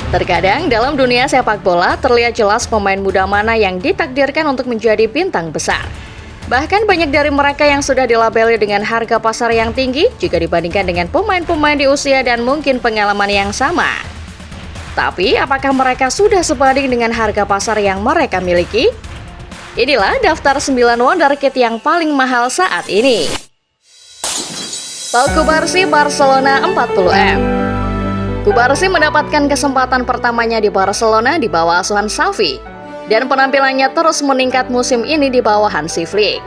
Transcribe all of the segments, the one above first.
Terkadang dalam dunia sepak bola terlihat jelas pemain muda mana yang ditakdirkan untuk menjadi bintang besar. Bahkan banyak dari mereka yang sudah dilabeli dengan harga pasar yang tinggi jika dibandingkan dengan pemain-pemain di usia dan mungkin pengalaman yang sama. Tapi apakah mereka sudah sebanding dengan harga pasar yang mereka miliki? Inilah daftar 9 wonderkid yang paling mahal saat ini. Pau Cubarsí Barcelona 40M. Cubarsí mendapatkan kesempatan pertamanya di Barcelona di bawah asuhan Xavi, dan penampilannya terus meningkat musim ini di bawah Hansi Flick.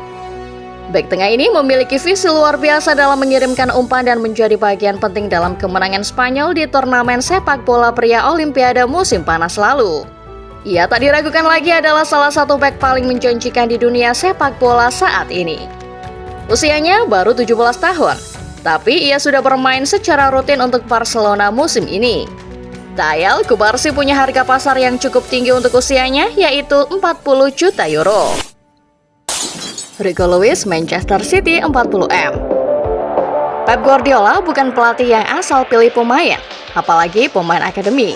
Bek tengah ini memiliki visi luar biasa dalam mengirimkan umpan dan menjadi bagian penting dalam kemenangan Spanyol di turnamen sepak bola pria Olimpiade musim panas lalu. Ia tak diragukan lagi adalah salah satu bek paling menjanjikan di dunia sepak bola saat ini. Usianya baru 17 tahun. Tapi ia sudah bermain secara rutin untuk Barcelona musim ini. Tayal, Cubarsí punya harga pasar yang cukup tinggi untuk usianya, yaitu 40 juta euro. Rico Lewis, Manchester City 40M. Pep Guardiola bukan pelatih yang asal pilih pemain, apalagi pemain akademi.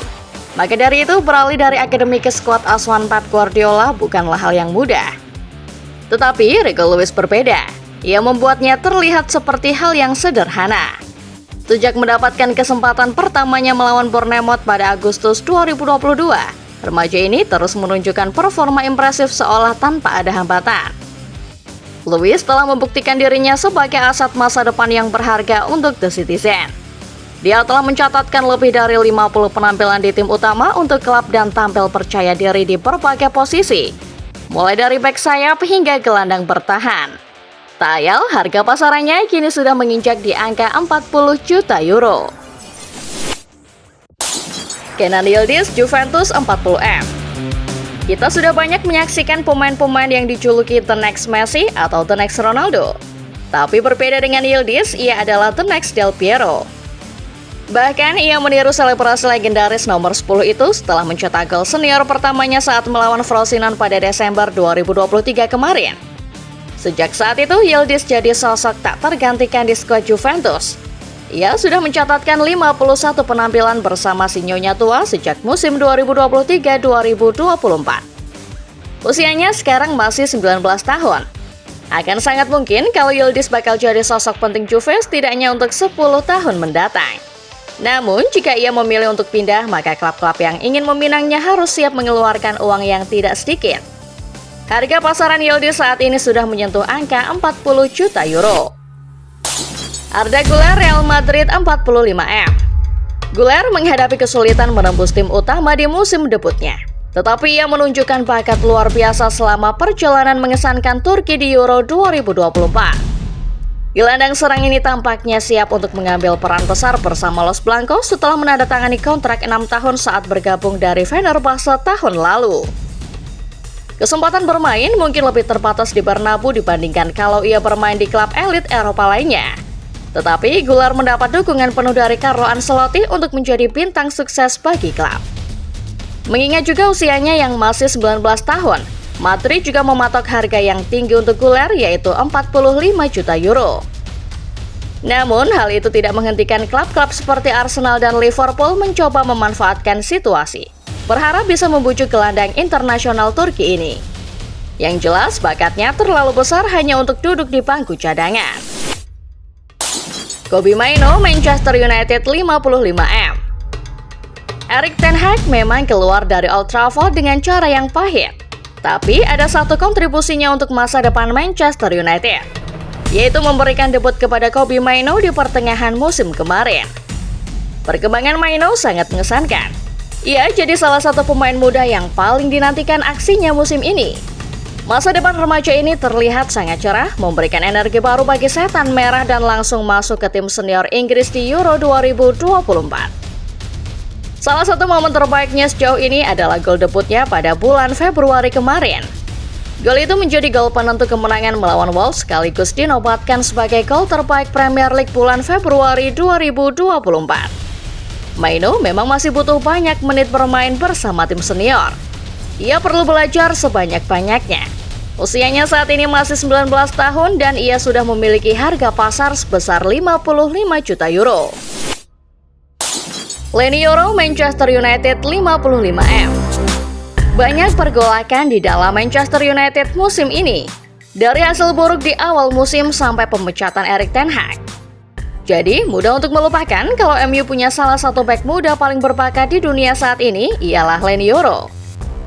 Maka dari itu, beralih dari akademi ke skuad asuhan Pep Guardiola bukanlah hal yang mudah. Tetapi Rico Lewis berbeda. Ia membuatnya terlihat seperti hal yang sederhana. Sejak mendapatkan kesempatan pertamanya melawan Bournemouth pada Agustus 2022, remaja ini terus menunjukkan performa impresif seolah tanpa ada hambatan. Lewis telah membuktikan dirinya sebagai aset masa depan yang berharga untuk The Citizen. Dia telah mencatatkan lebih dari 50 penampilan di tim utama untuk klub dan tampil percaya diri di berbagai posisi, mulai dari bek sayap hingga gelandang bertahan. Tayal, harga pasarannya kini sudah menginjak di angka 40 juta euro. Kenan Yildiz, Juventus 40M. Kita sudah banyak menyaksikan pemain-pemain yang dijuluki The Next Messi atau The Next Ronaldo. Tapi berbeda dengan Yildiz, ia adalah The Next Del Piero. Bahkan ia meniru selebrasi legendaris nomor 10 itu setelah mencetak gol senior pertamanya saat melawan Frosinone pada Desember 2023 kemarin. Sejak saat itu, Yildiz jadi sosok tak tergantikan di skuad Juventus. Ia sudah mencatatkan 51 penampilan bersama si Nyonya tua sejak musim 2023-2024. Usianya sekarang masih 19 tahun. Akan sangat mungkin kalau Yildiz bakal jadi sosok penting Juve setidaknya untuk 10 tahun mendatang. Namun, jika ia memilih untuk pindah, maka klub-klub yang ingin meminangnya harus siap mengeluarkan uang yang tidak sedikit. Harga pasaran Yildiz saat ini sudah menyentuh angka 40 juta euro. Arda Güler, Real Madrid 45M. Güler menghadapi kesulitan menembus tim utama di musim debutnya. Tetapi ia menunjukkan bakat luar biasa selama perjalanan mengesankan Turki di Euro 2024. Gelandang serang ini tampaknya siap untuk mengambil peran besar bersama Los Blancos setelah menandatangani kontrak 6 tahun saat bergabung dari Fenerbahce tahun lalu. Kesempatan bermain mungkin lebih terbatas di Bernabeu dibandingkan kalau ia bermain di klub elit Eropa lainnya. Tetapi Güler mendapat dukungan penuh dari Carlo Ancelotti untuk menjadi bintang sukses bagi klub. Mengingat juga usianya yang masih 19 tahun, Madrid juga mematok harga yang tinggi untuk Güler yaitu 45 juta euro. Namun hal itu tidak menghentikan klub-klub seperti Arsenal dan Liverpool mencoba memanfaatkan situasi, berharap bisa membujuk gelandang internasional Turki ini. Yang jelas, bakatnya terlalu besar hanya untuk duduk di bangku cadangan. Kobbie Mainoo, Manchester United 55M. Erik ten Hag memang keluar dari Old Trafford dengan cara yang pahit. Tapi ada satu kontribusinya untuk masa depan Manchester United, yaitu memberikan debut kepada Kobbie Mainoo di pertengahan musim kemarin. Perkembangan Mainoo sangat mengesankan. Ia jadi salah satu pemain muda yang paling dinantikan aksinya musim ini. Masa depan remaja ini terlihat sangat cerah, memberikan energi baru bagi setan merah dan langsung masuk ke tim senior Inggris di Euro 2024. Salah satu momen terbaiknya sejauh ini adalah gol debutnya pada bulan Februari kemarin. Gol itu menjadi gol penentu kemenangan melawan Wolves sekaligus dinobatkan sebagai gol terbaik Premier League bulan Februari 2024. Mainoo memang masih butuh banyak menit bermain bersama tim senior. Ia perlu belajar sebanyak-banyaknya. Usianya saat ini masih 19 tahun dan ia sudah memiliki harga pasar sebesar 55 juta euro. Leny Yoro, Manchester United 55M. Banyak pergolakan di dalam Manchester United musim ini. Dari hasil buruk di awal musim sampai pemecatan Erik ten Hag. Jadi, mudah untuk melupakan kalau MU punya salah satu bek muda paling berbakat di dunia saat ini, ialah Leny Yoro.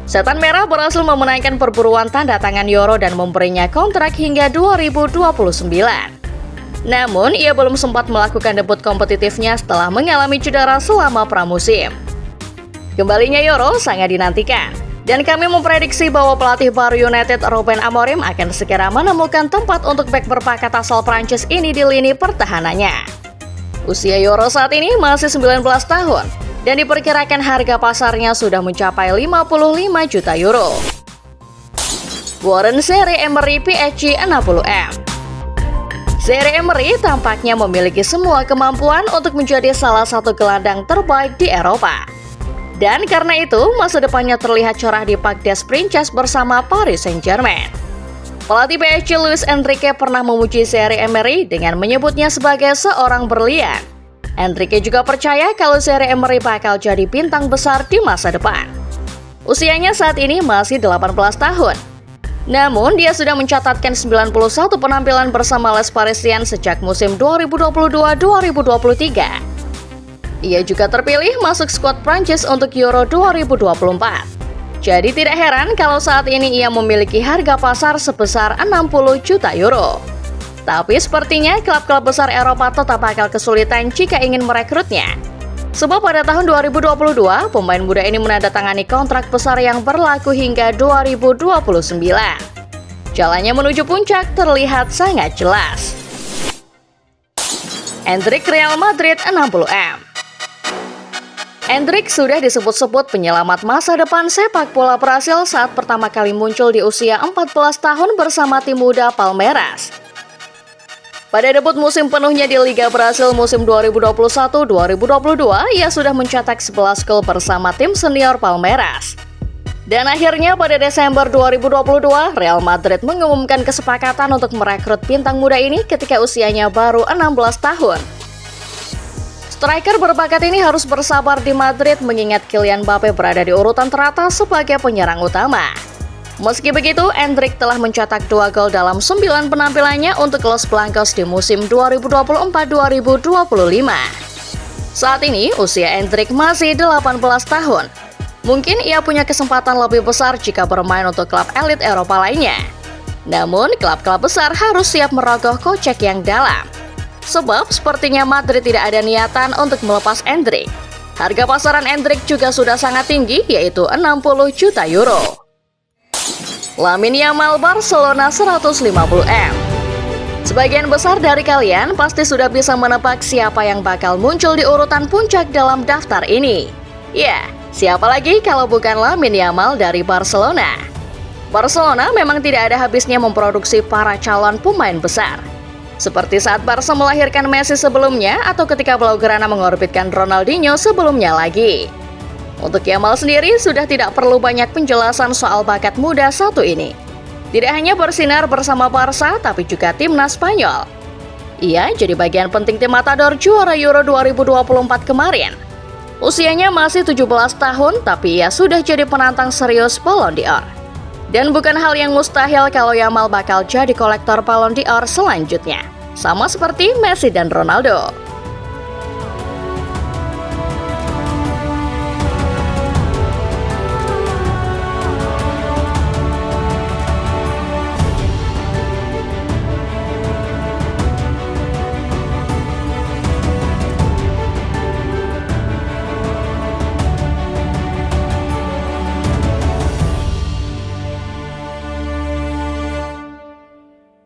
Setan Merah berhasil memenangkan perburuan tanda tangan Yoro dan memberinya kontrak hingga 2029. Namun, ia belum sempat melakukan debut kompetitifnya setelah mengalami cedera selama pramusim. Kembalinya Yoro sangat dinantikan, dan kami memprediksi bahwa pelatih baru United Ruben Amorim akan segera menemukan tempat untuk bek berbakat asal Prancis ini di lini pertahanannya. Usia Yoro saat ini masih 19 tahun, dan diperkirakan harga pasarnya sudah mencapai 55 juta euro. Warren Zaïre-Emery PSG 60M. Zaïre-Emery tampaknya memiliki semua kemampuan untuk menjadi salah satu gelandang terbaik di Eropa. Dan karena itu, masa depannya terlihat cerah di Parc des Princes bersama Paris Saint-Germain. Pelatih PSG Luis Enrique pernah memuji Zaïre-Emery dengan menyebutnya sebagai seorang berlian. Enrique juga percaya kalau Zaïre-Emery bakal jadi bintang besar di masa depan. Usianya saat ini masih 18 tahun. Namun, dia sudah mencatatkan 91 penampilan bersama Les Parisiens sejak musim 2022-2023. Ia juga terpilih masuk skuad Prancis untuk Euro 2024. Jadi tidak heran kalau saat ini ia memiliki harga pasar sebesar 60 juta euro. Tapi sepertinya klub-klub besar Eropa tetap bakal kesulitan jika ingin merekrutnya. Sebab pada tahun 2022, pemain muda ini menandatangani kontrak besar yang berlaku hingga 2029. Jalannya menuju puncak terlihat sangat jelas. Endrick, Real Madrid 60M. Endrick sudah disebut-sebut penyelamat masa depan sepak bola Brasil saat pertama kali muncul di usia 14 tahun bersama tim muda Palmeiras. Pada debut musim penuhnya di Liga Brasil musim 2021-2022, ia sudah mencetak 11 gol bersama tim senior Palmeiras. Dan akhirnya pada Desember 2022, Real Madrid mengumumkan kesepakatan untuk merekrut bintang muda ini ketika usianya baru 16 tahun. Striker berbakat ini harus bersabar di Madrid mengingat Kylian Mbappe berada di urutan teratas sebagai penyerang utama. Meski begitu, Endrick telah mencetak 2 gol dalam 9 penampilannya untuk Los Blancos di musim 2024-2025. Saat ini, usia Endrick masih 18 tahun. Mungkin ia punya kesempatan lebih besar jika bermain untuk klub elit Eropa lainnya. Namun, klub-klub besar harus siap merogoh kocek yang dalam. Sebab, sepertinya Madrid tidak ada niatan untuk melepas Endrick. Harga pasaran Endrick juga sudah sangat tinggi, yaitu 60 juta euro. Lamine Yamal, Barcelona 150M. Sebagian besar dari kalian pasti sudah bisa menebak siapa yang bakal muncul di urutan puncak dalam daftar ini. Ya, siapa lagi kalau bukan Lamine Yamal dari Barcelona. Barcelona memang tidak ada habisnya memproduksi para calon pemain besar. Seperti saat Barca melahirkan Messi sebelumnya atau ketika Blaugrana mengorbitkan Ronaldinho sebelumnya lagi. Untuk Yamal sendiri sudah tidak perlu banyak penjelasan soal bakat muda satu ini. Tidak hanya bersinar bersama Barca, tapi juga timnas Spanyol. Ia jadi bagian penting tim Matador juara Euro 2024 kemarin. Usianya masih 17 tahun, tapi ia sudah jadi penantang serius Ballon d'Or. Dan bukan hal yang mustahil kalau Yamal bakal jadi kolektor Ballon d'Or selanjutnya. Sama seperti Messi dan Ronaldo.